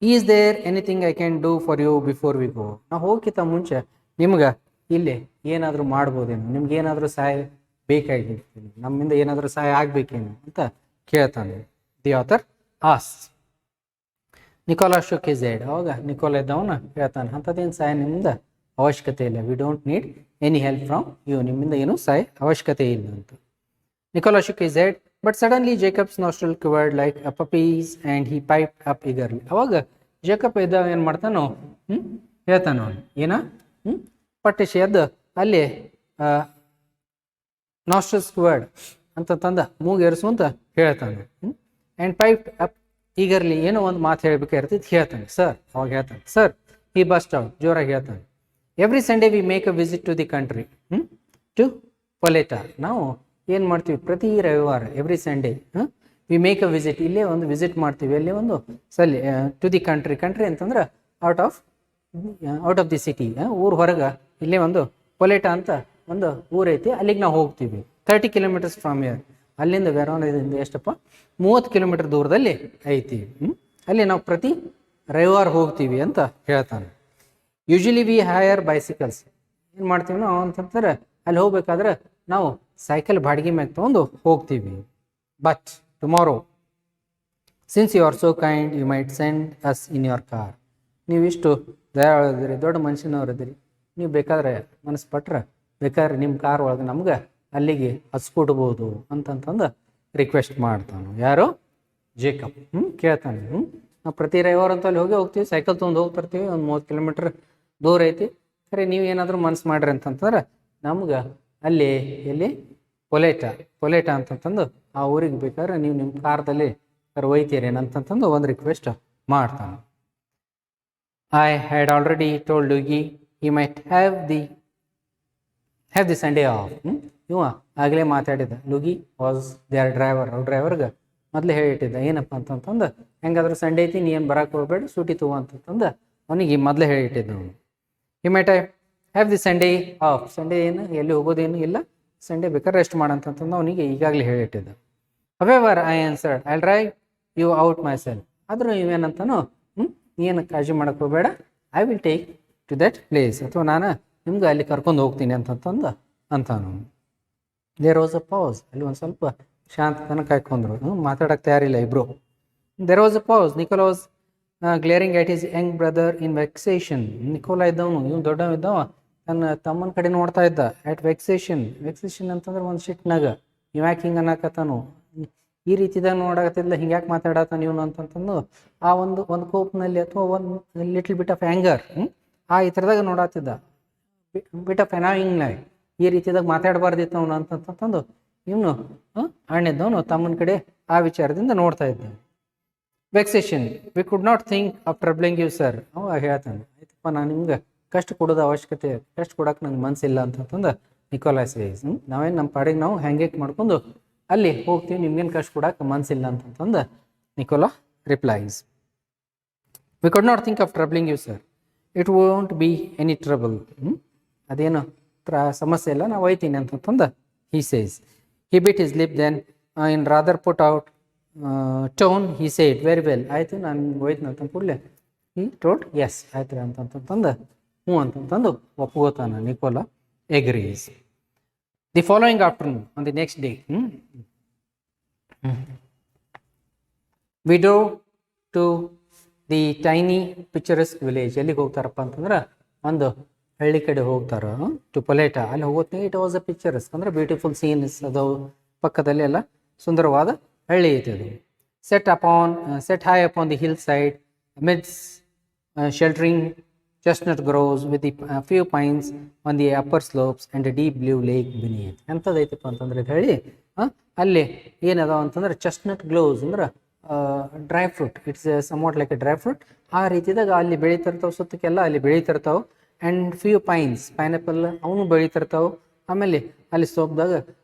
Is there anything I can do for you before we go, ನಾವು ಹೋಗಿತ್ತ ಮುಂಚೆ ನಿಮ್ಗೆ ಇಲ್ಲಿ ಏನಾದರೂ ಮಾಡ್ಬೋದೇನು, ನಿಮ್ಗೆ ಏನಾದರೂ ಸಹಾಯ ಬೇಕಾಗಿರ್ತೀನಿ, ನಮ್ಮಿಂದ ಏನಾದರೂ ಸಹಾಯ ಆಗಬೇಕೇನು ಅಂತ ಕೇಳ್ತಾನೆ. ದಿ ಆಥರ್ ಆಸ್. ನಿಕೋಲಾ ಶುಕ್ ಹಿಸ್ ಹೆಡ್, ಅವಾಗ ನಿಕೋಲಾ ಇದ್ದವನ ಹೇಳ್ತಾನೆ, ಅಂಥದ್ದೇನು ಸಹಾಯ ನಿಮ್ಮಿಂದ ಅವಶ್ಯಕತೆ ಇಲ್ಲ. We don't need any help from you, ನಿಮ್ಮಿಂದ ಏನೂ ಸಹಾಯ ಅವಶ್ಯಕತೆ ಇಲ್ಲ ಅಂತ. Nicola shook his head but suddenly Jacob's nostril quivered like a puppy's and he piped up eagerly. ಅವಾಗ ಜೇಕಬ್ ಇದ್ದ ಏನು ಮಾಡ್ತಾನೋ ಹೇಳ್ತಾನ ಅವನು ಏನ ಪಟ್ಟಿಸಿ ಎದ್ದು ಅಲ್ಲಿ ನಾಸ್ಟ್ರಲ್ಸ್ quivered ಅಂತಂದ ಮೂಗೇರಿಸು ಅಂತ ಹೇಳ್ತಾನೆ. ಆ್ಯಂಡ್ ಪೈಪ್ಡ್ ಅಪ್ ಈಗರ್ಲಿ, ಏನೋ ಒಂದು ಮಾತು ಹೇಳ್ಬೇಕಾಗಿರ್ತೈತಿ, ಹೇಳ್ತಾನೆ ಸರ್. ಅವಾಗ ಹೇಳ್ತಾನೆ ಸರ್, ಈ ಬಸ್ಟ್ ಔಟ್ ಜೋರಾಗಿ ಹೇಳ್ತಾನೆ. Every Sunday we make a visit to the country to Poleta, ನಾವು ಏನು ಮಾಡ್ತೀವಿ ಪ್ರತಿ ರವಿವಾರ every Sunday we make a visit, ಇಲ್ಲೇ ಒಂದು ವಿಸಿಟ್ ಮಾಡ್ತೀವಿ, ಅಲ್ಲೇ ಒಂದು ಸಲ್ಲಿ ಟು ದಿ ಕಂಟ್ರಿ ಅಂತಂದ್ರೆ out of out of the city, ಊರು ಹೊರಗೆ ಇಲ್ಲಿ ಒಂದು ಪೊಲೆಟಾ ಅಂತ ಒಂದು ಊರೈತಿ, ಅಲ್ಲಿಗೆ ನಾವು ಹೋಗ್ತೀವಿ. 30 ಕಿಲೋಮೀಟರ್ಸ್ ಫ್ರಮ್ ಇಯರ್. ಅಲ್ಲಿಂದ ವೆರೋನಾದಿಂದ ಎಷ್ಟಪ್ಪ 30 ಕಿಲೋಮೀಟರ್ ದೂರದಲ್ಲಿ ಐತಿ. ಅಲ್ಲಿ ನಾವು ಪ್ರತಿ ರವಿವಾರ ಹೋಗ್ತೀವಿ ಅಂತ ಹೇಳ್ತಾನೆ. Usually we higher bicycles. ಏನು ಮಾಡ್ತೀವಿ ನಾವು ಅಂತಂದ್ರೆ ಅಲ್ಲಿ ಹೋಗ್ಬೇಕಾದ್ರೆ ನಾವು ಸೈಕಲ್ ಬಾಡಿಗೆ ಮ್ಯಾಗ ತೊಗೊಂಡು ಹೋಗ್ತೀವಿ. But tomorrow since you are so kind you might send us in your car. ನೀವಿಷ್ಟು ದಯಾಳಿದಿರಿ, ದೊಡ್ಡ ಮನುಷ್ಯನವ್ರಿದ್ದೀರಿ, ನೀವು ಬೇಕಾದ್ರೆ ಮನಸ್ಸು ಪಟ್ರೆ ಬೇಕಾದ್ರೆ ನಿಮ್ಮ ಕಾರ್ ಒಳಗೆ ನಮ್ಗೆ ಅಲ್ಲಿಗೆ ಹಚ್ಕೊಡ್ಬೋದು ಅಂತಂತಂದು ರಿಕ್ವೆಸ್ಟ್ ಮಾಡ್ತಾನೆ. ಯಾರು? ಜೇಕಬ್. ಕೇಳ್ತಾನೆ. ನಾವು ಪ್ರತಿ ರವಿವಾರ ಅಂತ ಅಲ್ಲಿ ಹೋಗ್ತೀವಿ, ಸೈಕಲ್ ತೊಗೊಂಡು ಹೋಗ್ತಿರ್ತೀವಿ, ಒಂದು 30 ಕಿಲೋಮೀಟ್ರ್ ದೂರ ಐತಿ. ಸರಿ, ನೀವು ಏನಾದರೂ ಮನಸ್ಸು ಮಾಡ್ರಿ ಅಂತಂತಂದ್ರೆ ನಮ್ಗೆ ಅಲ್ಲಿ ಎಲ್ಲಿ ಪೊಲೆಟಾ ಅಂತಂತಂದು ಆ ಊರಿಗೆ ಬೇಕಾದ್ರೆ ನೀವು ನಿಮ್ಮ ಕಾರ್ದಲ್ಲಿ ಒಯ್ತೀರಿ ಅಂತಂತಂದು ಒಂದು ರಿಕ್ವೆಸ್ಟ್ ಮಾಡ್ತಾನೆ. ಐ ಹ್ಯಾಡ್ ಆಲ್ರೆಡಿ ಟೋಲ್ಡ್ ಯುಗಿ he might have the Sunday off. ಇವ ಆಗಲೇ ಮಾತಾಡಿದ. Luigi was their driver. ಅವ್ರ ಡ್ರೈವರ್ಗೆ ಮೊದಲೇ ಹೇಳಿಟ್ಟಿದ್ದ, ಏನಪ್ಪ ಅಂತಂತಂದು ಹೆಂಗಾದ್ರೂ ಸಂಡೇ ಐತಿ, ನೀ ಏನು ಬರೋಕೆ ಹೋಗ್ಬೇಡ, ಸೂಟಿ ತಗೋ ಅಂತಂತಂದು ಅವನಿಗೆ ಮೊದಲೇ ಹೇಳಿಟ್ಟಿದ್ದ. ಅವನು ಹಿ might have the Sunday of. Sunday ಏನು ಎಲ್ಲಿ ಹೋಗೋದೇನು ಇಲ್ಲ, ಸಂಡೇ ಬೇಕಾದ್ರೆ ರೆಸ್ಟ್ ಮಾಡಂತಂತಂದು ಅವನಿಗೆ ಈಗಾಗಲೇ ಹೇಳಿಟ್ಟಿದ್ದ. However I answered I drive you out myself. ಆದರೂ ಇವೇನಂತಾನು, ಏನು ಕಾಳಜಿ ಮಾಡೋಕೆ ಹೋಗಬೇಡ, I will take to that place, ಅಥವಾ ನಾನು ನಿಮ್ಗೆ ಅಲ್ಲಿ ಕರ್ಕೊಂಡು ಹೋಗ್ತೀನಿ ಅಂತಂತಂದು ಅಂತಾನು. There was a pause. ಅಲ್ಲಿ ಒಂದು ಸ್ವಲ್ಪ ಶಾಂತತನ ಕಾಯ್ಕೊಂಡ್ರು, ಮಾತಾಡೋಕೆ ತಯಾರಿಲ್ಲ ಇಬ್ಬರು. There was a pause. Nicola was glaring at his young brother in vexation. Nicola ಇದ್ದವನು, ಇವನು ದೊಡ್ಡವ ಇದ್ದವ, ತನ್ನ ತಮ್ಮನ ಕಡೆ ನೋಡ್ತಾ ಇದ್ದ. ಎಟ್ ವೆಕ್ಸೇಷನ್ ಅಂತಂದ್ರೆ ಒಂದು ಶಿಟ್ನಾಗ ಇವ್ ಯಾಕೆ ಹಿಂಗೆ ಅನ್ನಕತ್ತಾನು, ಈ ರೀತಿದಾಗ ನೋಡಕತ್ತಿದ್ಲ, ಹಿಂಗೆ ಯಾಕೆ ಮಾತಾಡತ್ತಾನ ಇವನು ಅಂತಂತಂದು ಆ ಒಂದು ಕೋಪ್ನಲ್ಲಿ ಅಥವಾ ಒಂದು ಲಿಟ್ಲ್ ಬಿಟ್ ಆಫ್ ಆ್ಯಂಗರ್ ಆ ಈ ಥರದಾಗ ನೋಡತ್ತಿದ್ದ. ಬಿಟ್ ಆಫ್ ಎನಾಯಿಂಗ್ನಾಗ ಈ ರೀತಿಯಾದಾಗ ಮಾತಾಡಬಾರ್ದಿತ್ತು ಅವನು ಅಂತಂತಂದು ಇವನು ಅಣ್ಣಿದ್ದವನು ತಮ್ಮನ ಕಡೆ ಆ ವಿಚಾರದಿಂದ ನೋಡ್ತಾ ಇದ್ದ. Vexation. We could not think of troubling you sir. ಅವ ಹೇಳ್ತಾನೆ, ಆಯ್ತಪ್ಪ, ನಾನು ನಿಮ್ಗೆ ಕಷ್ಟ ಕೊಡೋದು ಅವಶ್ಯಕತೆ, ಕಷ್ಟ ಕೊಡೋಕೆ ನಂಗೆ ಮನಸ್ಸಿಲ್ಲ ಅಂತಂತಂದು ನಿಕೋಲಾ ಸೇಸ್. ನಾವೇನು ನಮ್ಮ ಪಾಡಿಗೆ ನಾವು ಹ್ಯಾಂಗೆ ಮಾಡ್ಕೊಂಡು ಅಲ್ಲಿ ಹೋಗ್ತೀವಿ, ನಿಮ್ಗೇನು ಕಷ್ಟ ಕೊಡೋಕೆ ಮನಸ್ಸಿಲ್ಲ ಅಂತಂತಂದು Nicola replies. We could not think of troubling you sir, it won't be any trouble. ಅದೇನು ಸಮಸ್ಯೆ ಇಲ್ಲ, ನಾವು ಒಯ್ತೀನಿ ಅಂತಂತಂದು he says. He bit his lip, then in rather put out tone he said, very well. ಆಯಿತು, ನಾನು ಹೋಯ್ತೀನಿ ಅಂತ ಕೂಡಲೇ he told yes, ಆಯ್ತು ಅಂತಂತಂದು ಅಂತಂತಂದು ಒಪ್ಕೋತಾನೆ. Nicola agrees. The following afternoon, on the next day, we drove to the tiny picturesque village. ಎಲ್ಲಿಗೆ ಹೋಗ್ತಾರಪ್ಪ ಅಂತಂದ್ರೆ ಒಂದು ಹಳ್ಳಿ ಕಡೆ ಹೋಗ್ತಾರ, ಟು ಪೊಲೆಟಾ. ಅಲ್ಲಿ ಹೋಗೋತ್ನಾಗ ಇಟ್ ವಾಸ್ ಅ ಪಿಕ್ಚರ್ಸ್ ಅಂದ್ರೆ ಬ್ಯೂಟಿಫುಲ್ ಸೀನ್ಸ್ ಅದಾವು, ಪಕ್ಕದಲ್ಲಿ ಎಲ್ಲ ಸುಂದರವಾದ ಹಳ್ಳಿ ಐತೆ ಅದು. Set high upon the hillside midst sheltering chestnut groves with the few pines on the upper slopes and a deep blue lake beneath. ಎಂಥದೈತಪ್ಪ ಅಂತಂದ್ರೆ ಇದು ಹೇಳಿ ಅಲ್ಲಿ ಏನದಾವ ಅಂತಂದ್ರೆ ಚೆಸ್ಟ್ನಟ್ ಗ್ಲೋವ್ಸ್ ಅಂದ್ರೆ dry fruit. It's somewhat like a dry fruit. ಆ ರೀತಿದಾಗ ಅಲ್ಲಿ ಬೆಳೀತಿರ್ತಾವೆ, ಸುತ್ತಕ್ಕೆಲ್ಲ ಅಲ್ಲಿ ಬೆಳೀತಿರ್ತಾವೆ. ಆ್ಯಂಡ್ ಫ್ಯೂ ಪೈನಾಪಲ್ ಅವನು ಬೆಳೀತಿರ್ತಾವೆ. ಆಮೇಲೆ ಅಲ್ಲಿ ಸೋಪ್ದಾಗ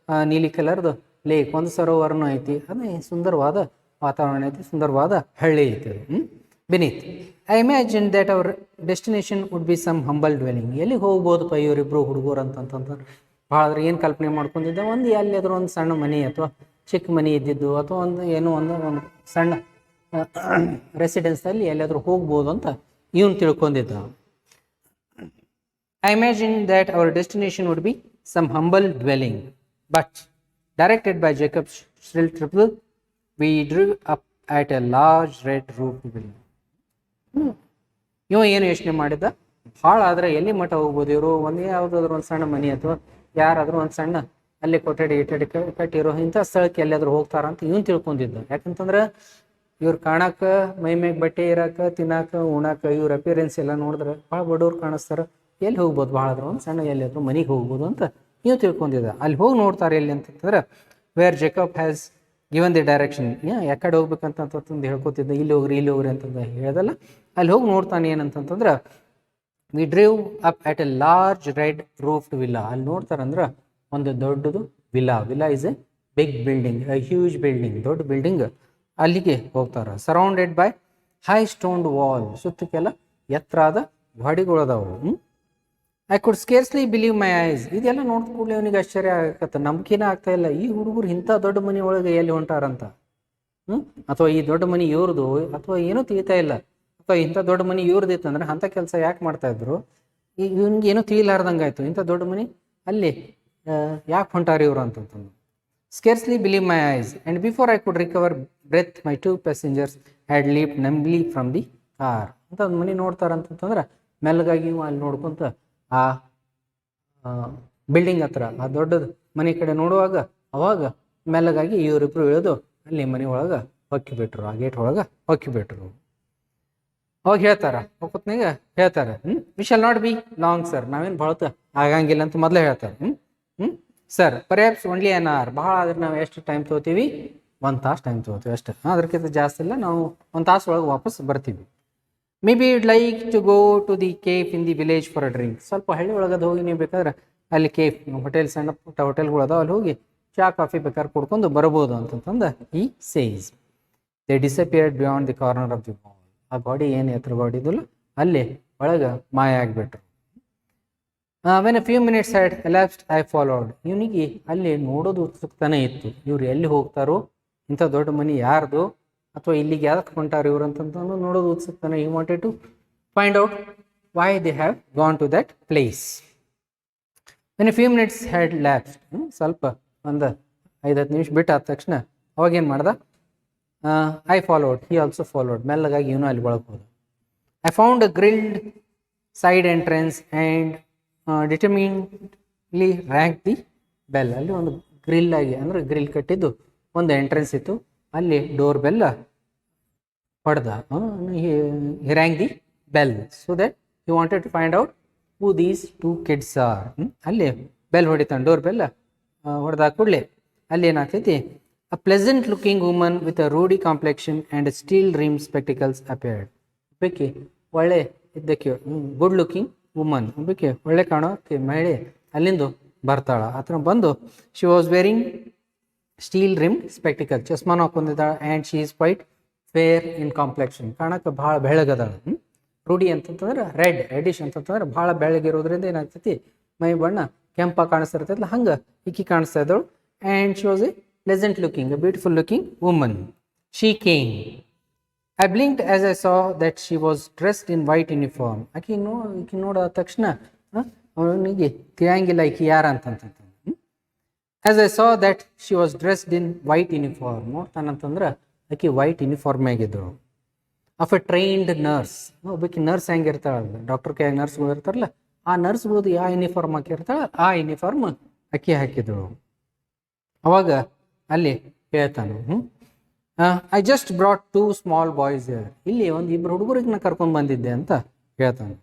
ನೀಲಿ ಕಲರ್ದು ಲೇಕ್, ಒಂದು ಸರೋವರನೂ ಐತಿ. ಅದೇ ಸುಂದರವಾದ ವಾತಾವರಣ ಐತಿ, ಸುಂದರವಾದ ಹಳ್ಳಿ ಐತಿ ಅದು. Beneath I imagine that our destination would be some humble dwelling. ಎಲ್ಲಿಗೆ ಹೋಗ್ಬೋದಪ್ಪ ಇವರಿಬ್ಬರು ಹುಡುಗರು ಅಂತಂತಂದ್ರೆ ಭಾಳ ಆದ್ರೆ ಏನು ಕಲ್ಪನೆ ಮಾಡ್ಕೊಂಡಿದ್ದ, ಒಂದು ಎಲ್ಲಿಯಾದ್ರೂ ಒಂದು ಸಣ್ಣ ಮನೆ ಅಥವಾ ಚಿಕ್ಕ ಮನೆ ಇದ್ದಿದ್ದು, ಅಥವಾ ಒಂದು ಸಣ್ಣ ರೆಸಿಡೆನ್ಸಲ್ಲಿ ಎಲ್ಲಿಯಾದ್ರೂ ಹೋಗ್ಬೋದು ಅಂತ ಇವನು ತಿಳ್ಕೊಂಡಿದ್ದ. I imagined that our destination would be some humble dwelling, but directed by Jacob's shrill triple, we drew up at a large red roofed building. ಇವ ಏನು ಯೋಚನೆ ಮಾಡಿದ್ದ, ಭಾಳ ಆದ್ರೆ ಎಲ್ಲಿ ಮಠ ಹೋಗ್ಬೋದು ಇವರು, ಯಾವುದಾದ್ರೂ ಒಂದು ಸಣ್ಣ ಮನೆ ಅಥವಾ ಯಾರಾದರೂ ಒಂದು ಸಣ್ಣ ಅಲ್ಲಿ ಕೊಠಡಿ ಕಟ್ಟಿರೋ ಇಂಥ ಸ್ಥಳಕ್ಕೆ ಎಲ್ಲಿಯಾದ್ರೂ ಹೋಗ್ತಾರಂತ ಇವನು ತಿಳ್ಕೊಂಡಿದ್ದ. ಯಾಕಂತಂದ್ರೆ ಇವ್ರು ಕಾಣಕ್ಕೆ, ಮೈಮೇಗೆ ಬಟ್ಟೆ ಇರಾಕ, ತಿನ್ನಾಕ, ಉಣಾಕ, ಇವ್ರ ಅಪಿಯರೆನ್ಸ್ ಎಲ್ಲ ನೋಡಿದ್ರೆ ಭಾಳ ಬಡವ್ರು ಕಾಣಿಸ್ತಾರೆ. ಎಲ್ಲಿ ಹೋಗ್ಬೋದು, ಭಾಳ ಆದ್ರೂ ಒಂದು ಸಣ್ಣ ಎಲ್ಲಿಯಾದ್ರೂ ಮನೆಗೆ ಹೋಗ್ಬೋದು ಅಂತ ನೀವು ತಿಳ್ಕೊಂಡಿದ್ದ. ಅಲ್ಲಿ ಹೋಗಿ ನೋಡ್ತಾರೆ ಎಲ್ಲಿ ಅಂತಂದ್ರೆ where Jacob has given the direction. ಯಾಕಡೆ ಹೋಗ್ಬೇಕಂತಂದು ಹೇಳ್ಕೊತಿದ್ದ, ಇಲ್ಲಿ ಹೋಗ್ರಿ ಅಂತಂದು ಹೇಳ್ದಲ್ಲ, ಅಲ್ಲಿ ಹೋಗಿ ನೋಡ್ತಾನೆ. ಏನಂತಂದ್ರೆ we drive up at a large red roofed villa. ಅಲ್ಲಿ ನೋಡ್ತಾರಂದ್ರೆ ಒಂದು ದೊಡ್ಡದು villa is a big building, a huge building, ದೊಡ್ಡ ಬಿಲ್ಡಿಂಗ್. ಅಲ್ಲಿಗೆ ಹೋಗ್ತಾರೆ. Surrounded by high stoned wall, ಸುತ್ತಕ್ಕೆಲ್ಲ ಎತ್ತರಾದ ಗೋಡೆಗಳದಾವು. I could scarcely believe my eyes. ಇದೆಲ್ಲ ನೋಡಿದ ಕೂಡಲೇ ಅವನಿಗೆ ಆಶ್ಚರ್ಯ ಆಗತ್ತೆ, ನಂಬಿಕೆನೇ ಆಗ್ತಾ ಇಲ್ಲ. ಈ ಹುಡುಗರು ಇಂಥ ದೊಡ್ಡ ಮನೆ ಒಳಗೆ ಎಲ್ಲಿ ಹೊಂಟಾರಂತ. ಅಥವಾ ಈ ದೊಡ್ಡ ಮನೆ ಇವ್ರದು ಅಥವಾ ಏನೂ ತಿಳಿತಾ ಇಲ್ಲ. ಅಥವಾ ಇಂಥ ದೊಡ್ಡ ಮನೆ ಇವ್ರದಿತ್ತಂದ್ರೆ ಅಂಥ ಕೆಲಸ ಯಾಕೆ ಮಾಡ್ತಾ ಇದ್ರು, ಇವನ್ಗೆ ಏನೂ ತಿಳಿಲಾರ್ದಂಗೆ ಆಯಿತು. ಇಂಥ ದೊಡ್ಡ ಮನೆ ಅಲ್ಲಿ ಯಾಕೆ ಹೊಂಟಾರಿ ಇವರು ಅಂತಂತಂದು. Scarcely believe my eyes and before I could recover breath my 2 passengers had leap nimbly from the car. ಅಂತ ಒಂದು ಮನೆ ನೋಡ್ತಾರಂತಂದ್ರೆ ಮೆಲ್ಲಗಾಗಿ ಅಲ್ಲಿ ನೋಡ್ಕೊಂತ ಆ ಬಿಲ್ಡಿಂಗ್ ಹತ್ರ ಆ ದೊಡ್ಡದು ಮನೆ ಕಡೆ ನೋಡುವಾಗ ಅವಾಗ ಮೆಲ್ಲಗಾಗಿ ಇವರಿಬ್ರು ಇಳಿದು ಅಲ್ಲಿ ಮನೆ ಒಳಗೆ ಹೊಕ್ಕಿಬಿಟ್ರು, ಆ ಗೇಟ್ ಒಳಗೆ ಹೊಕ್ಕಿಬಿಟ್ರು. ಅವಾಗ ಹೇಳ್ತಾರ, ಒಪ್ಪತ್ನಾಗ ಹೇಳ್ತಾರೆ, we shall not be long sir, ನಾವೇನು ಬಳತ ಆಗಂಗಿಲ್ಲ ಅಂತ ಮೊದಲೇ ಹೇಳ್ತಾರೆ. Sir perhaps only an hour, ಭಾಳ ಆದ್ರೆ ನಾವು ಎಷ್ಟು ಟೈಮ್ ತೊಗೋತೀವಿ, 1 ತಾಸು ಟೈಮ್ ತೊಗೋತೀವಿ ಅಷ್ಟೇ, ಅದಕ್ಕಿಂತ ಜಾಸ್ತಿ ಇಲ್ಲ, ನಾವು 1 ತಾಸು ಒಳಗೆ ವಾಪಸ್ ಬರ್ತೀವಿ. Maybe you'd like to go to the cafe in the village for a drink. ಸ್ವಲ್ಪ ಹಳ್ಳಿ ಒಳಗದು ಹೋಗಿ ನೀವು ಬೇಕಾದ್ರೆ ಅಲ್ಲಿ ಕೇಫ್ ಹೋಟೆಲ್, ಸಣ್ಣ ಪುಟ್ಟ ಹೋಟೆಲ್ಗಳು ಅದಾವ, ಅಲ್ಲಿ ಹೋಗಿ ಚಾ ಕಾಫಿ ಬೇಕಾದ್ರೆ ಕುಡ್ಕೊಂಡು ಬರ್ಬೋದು ಅಂತಂತಂದು ಈ says. They disappeared beyond the corner of the wall. ಆ ಗಾಡಿ ಏನು ಎತ್ತರ ಗಾಡಿ ಇದ್ದಲ್ಲ ಅಲ್ಲಿ ಒಳಗೆ ಮಾಯ ಆಗಿಬಿಟ್ರು. When a few minutes had elapsed I followed. ಇವನಿಗೆ ಅಲ್ಲಿ ನೋಡೋದು ಉತ್ಸುಕತಾನೆ ಇತ್ತು, ಇವ್ರು ಎಲ್ಲಿ ಹೋಗ್ತಾರೋ, ಇಂಥ ದೊಡ್ಡ ಮನೆ ಯಾರ್ದು, ಅಥವಾ ಇಲ್ಲಿಗೆ ಯಾಕೆ ಹೊಂಟಾರ ಇವ್ರು ಅಂತಂದು ನೋಡೋದು ಉತ್ಸುಕತಾನೆ. You wanted to find out why they have gone to that place. When a few minutes had lapsed, ಸ್ವಲ್ಪ ಒಂದು 5-10 ನಿಮಿಷ ಬಿಟ್ಟು ಆದ ತಕ್ಷಣ ಅವಾಗೇನು ಮಾಡ್ದ, I followed, he also followed. ಮೆಲ್ಲಗಾಗಿ ಇವನು ಅಲ್ಲಿ ಒಳಗೆ ಹೋದ. I found a grilled side entrance and determinedly rang the bell. ಅಲ್ಲಿ ಒಂದು ಗ್ರಿಲ್ ಆಗಿ ಅಂದರೆ ಗ್ರಿಲ್ ಕಟ್ಟಿದ್ದು ಒಂದು ಎಂಟ್ರೆನ್ಸ್ ಇತ್ತು, ಅಲ್ಲಿ ಡೋರ್ ಬೆಲ್ ಹೊಡೆದ. He rang the bell so that he wanted to find out who these 2 kids are. ಅಲ್ಲಿ ಬೆಲ್ ಹೊಡಿತಾನೆ, ಡೋರ್ ಬೆಲ್ ಹೊಡೆದ ಕೂಡಲೇ ಅಲ್ಲಿ ಏನಾಗ್ತೈತಿ, a pleasant looking woman with a ruddy complexion and steel rim spectacles appeared. ಒಬ್ಬಾಕಿ ಒಳ್ಳೆ ಇದ್ದಕ್ಕೆ good looking woman, ಒಬ್ಬಾಕಿ ಒಳ್ಳೆ ಕಾಣೋಕೆ ಮಹಿಳೆ ಅಲ್ಲಿಂದ ಬರ್ತಾಳ. ಆ ಥರ ಬಂದು she was wearing steel rim spectacle, ಚಸ್ಮಾನ ಹಾಕೊಂಡಿದ್ದಾಳೆ. And she is quite fair in complexion, ಕಾಣಕ್ಕೆ ಭಾಳ ಬೆಳಗದಾಳ. ರೂಢಿ ಅಂತಂತಂದ್ರೆ ರೆಡಿಶ್ ಅಂತಂತಂದ್ರೆ ಭಾಳ ಬೆಳಗಿರೋದ್ರಿಂದ ಏನಾಗ್ತೈತಿ, ಮೈ ಬಣ್ಣ ಕೆಂಪ ಕಾಣಿಸ್ತಿರ್ತೈತಲ್ಲ ಹಂಗೆ ಇಕ್ಕಿ ಕಾಣಿಸ್ತಾ ಇದ್ದಳು. And she was a pleasant looking, a beautiful looking woman. She came. I blinked as I saw that she was dressed in white uniform. ಆಕೆ ನೋಡೋ ತಕ್ಷಣ ಅವನಿಗೆ ತಿಳಿಯಂಗಿಲ್ಲ ಈಕಿ ಯಾರ ಅಂತಂತ. As I saw that she was dressed in white uniform, ನೋಡ್ತಾನಂತಂದ್ರೆ ಆಕೆ ವೈಟ್ ಯೂನಿಫಾರ್ಮ್ ಆಗಿದ್ದಳು. ಆಫ್ ಎ ಟ್ರೈನ್ಡ್ ನರ್ಸ್, ಒಬ್ಬಾಕಿ ನರ್ಸ್ ಹೆಂಗಿರ್ತಾಳಲ್ಲ, ಡಾಕ್ಟರ್ ಕೈ ನರ್ಸ್ಗಳು ಇರ್ತಾರಲ್ಲ, ಆ ನರ್ಸ್ಗಳದ್ದು ಯಾವ ಯೂನಿಫಾರ್ಮ್ ಹಾಕಿರ್ತಾಳೆ ಆ ಯೂನಿಫಾರ್ಮ್ ಅಕ್ಕಿ ಹಾಕಿದಳು. ಅವಾಗ ಅಲ್ಲಿ ಹೇಳ್ತಾನು, I just brought 2 small boys here. ಇಲ್ಲಿ ಒಂದು 2 ಹುಡುಗರಿಗೆ ನಾ ಕರ್ಕೊಂಡು ಬಂದಿದ್ದೆ ಅಂತ ಹೇಳ್ತಾನೆ.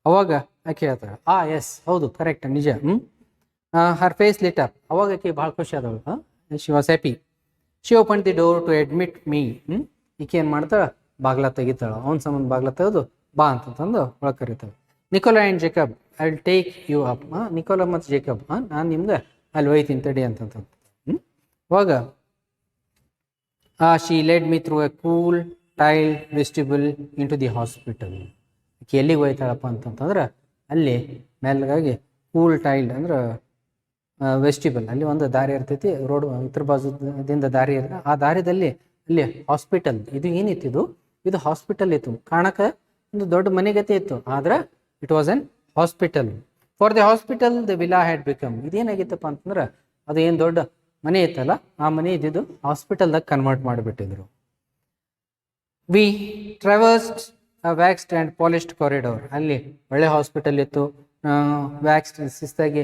ಅವಾಗ ಆಕೆ ಹೇಳ್ತಾಳೆ, ಎಸ್ ಹೌದು ಕರೆಕ್ಟ್ ನಿಜ. Her face lit up. ಅವಾಗ ಆಕೆ ಭಾಳ ಖುಷಿ ಆದವಳು, she was happy. She open the door to admit me. ಈಕೆ ಏನು ಮಾಡ್ತಾಳೆ, ಬಾಗ್ಲ ತೆಗಿತಾಳೆ. ಅವ್ನ ಸಂಬಂಧ ಬಾಗ್ಲ ತೆಗೆದು ಬಾ ಅಂತಂದು ಒಳಗೆ ಕರೀತಾಳೆ. Nicola and Jacob, I will take you up. Nicola ಮತ್ತು ಜೇಕಬ್, ನಾನು ನಿಮ್ಗೆ ಅಲ್ಲಿ ಒಯ್ತೀನಿ ತಡಿ ಅಂತಂತ. ಅವಾಗ she led me through a cool tiled vestibule into the hospital. ಆಕೆ ಎಲ್ಲಿಗೆ ಹೋಯ್ತಾಳಪ್ಪ ಅಂತಂತಂದ್ರೆ ಅಲ್ಲಿ ಮೆಲ್ಲಗಾಗಿ ಕೂಲ್ ಟೈಲ್ಡ್ ಅಂದ್ರೆ ವೆಸ್ಟಿಬಲ್, ಅಲ್ಲಿ ಒಂದು ದಾರಿ ಇರ್ತೈತಿ, ರೋಡ್ ಇತರ ಬಾಜುದಿಂದ ದಾರಿ ಇರ್ತದೆ. ಆ ದಾರಿದಲ್ಲಿ ಅಲ್ಲಿ ಹಾಸ್ಪಿಟಲ್, ಇದು ಏನಿತ್ತು, ಇದು ಹಾಸ್ಪಿಟಲ್ ಇತ್ತು. ಕಾಣಕ್ಕೆ ಒಂದು ದೊಡ್ಡ ಮನೆಗತೆ ಇತ್ತು, ಆದ್ರೆ it was an hospital. For the hospital the villa had become. ಇದೇನಾಗಿತ್ತಪ್ಪ ಅಂತಂದ್ರೆ ಅದು ಏನು ದೊಡ್ಡ ಮನೆ ಇತ್ತಲ್ಲ, ಆ ಮನೆ ಇದ್ದಿದ್ದು ಹಾಸ್ಪಿಟಲ್ದಾಗ ಕನ್ವರ್ಟ್ ಮಾಡಿಬಿಟ್ಟಿದ್ರು. We traversed waxed and polished corridor. ಅಲ್ಲಿ ಒಳ್ಳೆ ಹಾಸ್ಪಿಟಲ್ ಇತ್ತು, ವ್ಯಾಕ್ಸ್ಡ್ ಶಿಸ್ತಾಗಿ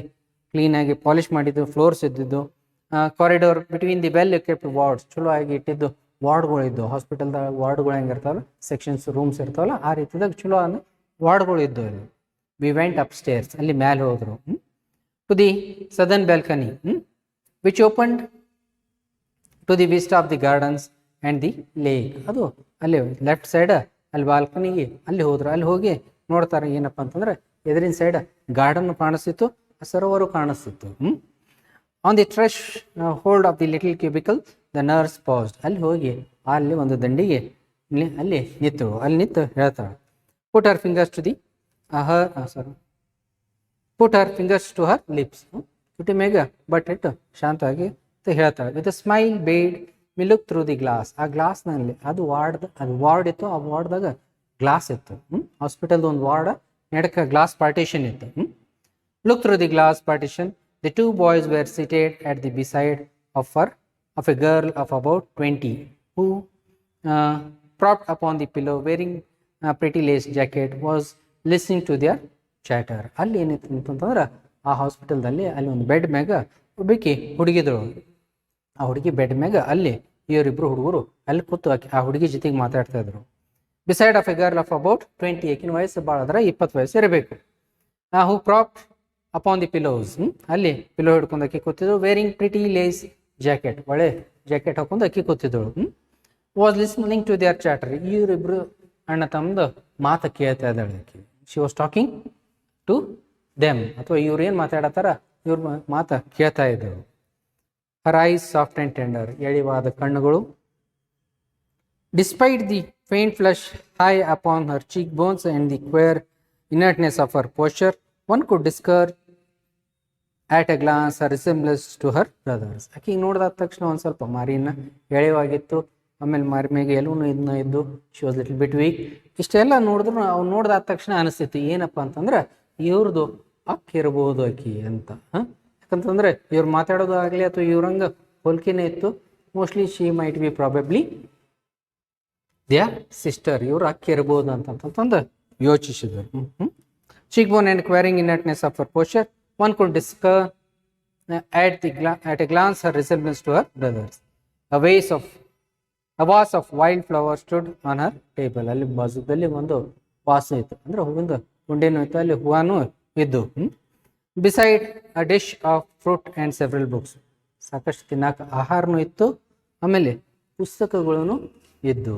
ಕ್ಲೀನಾಗಿ ಪಾಲಿಷ್ ಮಾಡಿದ್ದು, ಫ್ಲೋರ್ಸ್ ಇದ್ದಿದ್ದು. Corridor between the well kept wards, ಚಲೋ ಆಗಿ ಇಟ್ಟಿದ್ದು ವಾರ್ಡ್ಗಳು ಇದ್ದು. ಹಾಸ್ಪಿಟಲ್ದಾಗ ವಾರ್ಡ್ಗಳು ಹೆಂಗಿರ್ತಾವಲ್ಲ, ಸೆಕ್ಷನ್ಸ್ ರೂಮ್ಸ್ ಇರ್ತಾವಲ್ಲ, ಆ ರೀತಿದಾಗ ಚಲೋ ಅಂದ್ರೆ ವಾರ್ಡ್ಗಳು ಇದ್ದು. ಅಲ್ಲಿ ವಿ ವೆಂಟ್ ಅಪ್ ಸ್ಟೇರ್ಸ್, ಅಲ್ಲಿ ಮ್ಯಾಲೆ ಹೋದರು. To the southern balcony which opened to the vista of the gardens and the lake. ಅದು ಅಲ್ಲಿ ಲೆಫ್ಟ್ ಸೈಡ್ ಅಲ್ಲಿ ಬಾಲ್ಕನಿಗೆ ಅಲ್ಲಿ ಹೋದ್ರು. ಅಲ್ಲಿ ಹೋಗಿ ನೋಡ್ತಾರೆ ಏನಪ್ಪ ಅಂತಂದ್ರೆ ಎದುರಿನ ಸೈಡ್ ಗಾರ್ಡನ್ ಕಾಣಿಸ್ತಿತ್ತು, ಸರೋವರು ಕಾಣಿಸ್ತಿತ್ತು. On the threshold of the little cubicle the nurse paused. ಅಲ್ಲಿ ಹೋಗಿ ಅಲ್ಲಿ ಒಂದು ದಂಡಿಗೆ ಅಲ್ಲಿ ನಿಂತಳು. ಅಲ್ಲಿ ನಿಂತು ಹೇಳ್ತಾಳೆ, put her fingers to the put her fingers to her lips. Cutie ಮೇಘ ಬಟ್ ಇಟ್ಟು ಶಾಂತವಾಗಿ ಹೇಳ್ತಾಳೆ. With a smile bade me look through the glass. ಆ ಗ್ಲಾಸ್ನಲ್ಲಿ ಅದು ವಾರ್ಡ್ ಇತ್ತು. ಆ ವಾರ್ಡ್ದಾಗ ಗ್ಲಾಸ್ ಇತ್ತು. ಹಾಸ್ಪಿಟಲ್ದು ಒಂದು ವಾರ್ಡ್ ಎಡಕ್ಕೆ ಗ್ಲಾಸ್ ಪಾರ್ಟಿಷನ್ ಇತ್ತು. Look through the glass partition. The two boys were seated at the beside of a girl of about 20 who propped upon the pillow wearing a pretty lace jacket was listening to their chatter. ಅಲ್ಲಿ ಏನಿತ್ತು ಅಂತಂದ್ರೆ ಆ ಹಾಸ್ಪಿಟಲ್ದಲ್ಲಿ ಅಲ್ಲಿ ಒಂದು bed ಮ್ಯಾಗ ಒಬ್ಬಾಕಿ ಹುಡುಗಿದಳು. ಆ ಹುಡುಗಿ ಬೆಡ್ ಮ್ಯಾಗ ಅಲ್ಲಿ ಇವರಿಬ್ಬರು ಹುಡುಗರು ಅಲ್ಲಿ ಕೂತು ಆ ಹುಡುಗಿ ಜೊತೆಗೆ ಮಾತಾಡ್ತಾ ಇದ್ರು. Beside of a girl of about 20. ಆಕಿನ ವಯಸ್ಸು ಭಾಳ ಅಂದ್ರೆ 20 ವಯಸ್ಸು ಇರಬೇಕು. Who propped upon the pillows. ಅಲ್ಲಿ ಪಿಲೋ ಹಿಡ್ಕೊಂಡು ಆಕಿ ಕೂತಿದ್ರು. ವೇರಿಂಗ್ ಪ್ರಿಟಿ ಲೇಸ್ ಜಾಕೆಟ್, ಒಳ್ಳೆ ಜಾಕೆಟ್ ಹಾಕೊಂಡು ಅಕ್ಕಿ ಕೂತಿದ್ದಳು. Was listening to their chatter. ಇವರಿಬ್ರು ಅಣ್ಣ ತಮ್ಮದು ಮಾತು ಕೇಳ್ತಾ ಇದ್ದಾಳೆ ಆಕಿ. She was talking to them, ಅಥವಾ ಇವ್ರು ಏನು ಮಾತಾಡತ್ತಾರ ಇವ್ರ ಮಾತು ಕೇಳ್ತಾ ಇದ್ದಳು. Her eyes soft and tender, ಎಳಿವಾದ ಕಣ್ಣುಗಳು. Despite the faint flush high upon her cheekbones and the queer inertness of her posture, one could discern at a glance her resemblance to her brothers. ಆಕಿಗೆ ನೋಡಿದಾದ ತಕ್ಷಣ ಒಂದು ಸ್ವಲ್ಪ ಮಾರಿನ ಎಳೆವಾಗಿತ್ತು, ಆಮೇಲೆ ಮಾರಿ ಮೇಲೆ ಎಲ್ಲೂ ಇದನ್ನ ಇದ್ದು. She was little bit weak. ಇಷ್ಟೆಲ್ಲ ನೋಡಿದ್ರು ಅವ್ನು ನೋಡಿದಾದ ತಕ್ಷಣ ಅನಿಸ್ತೈತಿ ಏನಪ್ಪ ಅಂತಂದ್ರೆ ಇವ್ರದ್ದು ಇರ್ಬೋದು ಆಕಿ ಅಂತ. ಯಾಕಂತಂದ್ರೆ ಇವ್ರು ಮಾತಾಡೋದು ಆಗಲಿ ಅಥವಾ ಇವ್ರಂಗೆ ಹೋಲಿಕೆನೇ ಇತ್ತು. Mostly she might be probably the sister, ಇವ್ರು ಇರ್ಬೋದು ಅಂತಂತಂದು ಯೋಚಿಸಿದ್ರು. Cheekbone and queering inertness of her posture, one could discover at a glance her resemblance to her brothers. A vase of wild flowers stood on her table. ಅಲ್ಲಿ ಬಾಜುದಲ್ಲಿ ಒಂದು ವಾಸು ಇತ್ತು, ಅಂದ್ರೆ ಹೂವಿಂದ ಗುಂಡೇನು ಇತ್ತು, ಅಲ್ಲಿ ಹೂವಾನು ಇದ್ದು. Beside a dish of fruit and several books. ಸಾಕಷ್ಟು ತಿನ್ನಾಕ ಆಹಾರನೂ ಇತ್ತು, ಆಮೇಲೆ ಪುಸ್ತಕಗಳೂ ಇದ್ದು.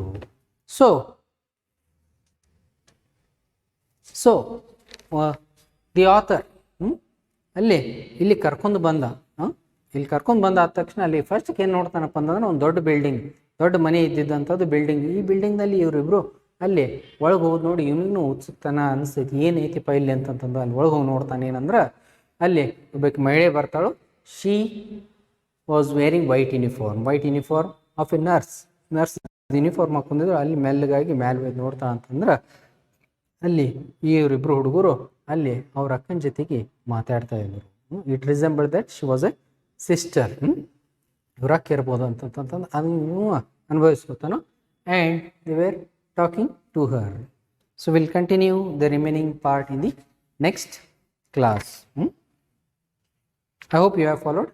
ಸೊ ದಿ ಆಥರ್ ಇಲ್ಲಿ ಕರ್ಕೊಂಡು ಬಂದ. ಇಲ್ಲಿ ಕರ್ಕೊಂಡು ಬಂದ ಆದ ತಕ್ಷಣ ಅಲ್ಲಿ ಫಸ್ಟ್ಗೆ ಏನು ನೋಡ್ತಾನಪ್ಪ ಅಂತಂದ್ರೆ ಒಂದು ದೊಡ್ಡ ಮನೆ ಇದ್ದಿದ್ದಂಥದ್ದು ಬಿಲ್ಡಿಂಗ್. ಈ ಬಿಲ್ಡಿಂಗ್ನಲ್ಲಿ ಇವರಿಬ್ರು ಅಲ್ಲಿ ಒಳಗೆ ಹೋಗಿ ನೋಡಿ ಇವನಿಗೂ ಉತ್ಸುಕ್ತನ ಅನಿಸ್ತೈತಿ, ಏನೈತಿಪ್ಪ ಇಲ್ಲಿ ಅಂತಂತಂದು ಅಲ್ಲಿ ಒಳಗೆ ಹೋಗಿ ನೋಡ್ತಾನೆ. ಏನಂದ್ರೆ ಅಲ್ಲಿ ಒಬ್ಬಕ್ಕೆ ಮಹಿಳೆ ಬರ್ತಾಳು. She was wearing white uniform of a nurse uniform ಹಾಕೊಂಡಿದ್ರು. ಅಲ್ಲಿ ಮೆಲ್ಲಗಾಗಿ ಮೇಲೆ ನೋಡ್ತಾ ಅಂತಂದ್ರೆ ಅಲ್ಲಿ ಇವರಿಬ್ರು ಹುಡುಗರು ಅಲ್ಲಿ ಅವ್ರ ಅಕ್ಕನ ಜೊತೆಗೆ ಮಾತಾಡ್ತಾ ಇದ್ರು. It resemble that she was a sister. ಇವ್ರ ಅಕ್ಕ ಇರ್ಬೋದು ಅಂತಂತಂದು ಅದನ್ನು ಅನುಭವಿಸ್ಕೊತಾನು. And they were talking to her. So will continue the remaining part in the next class. I hope you have followed.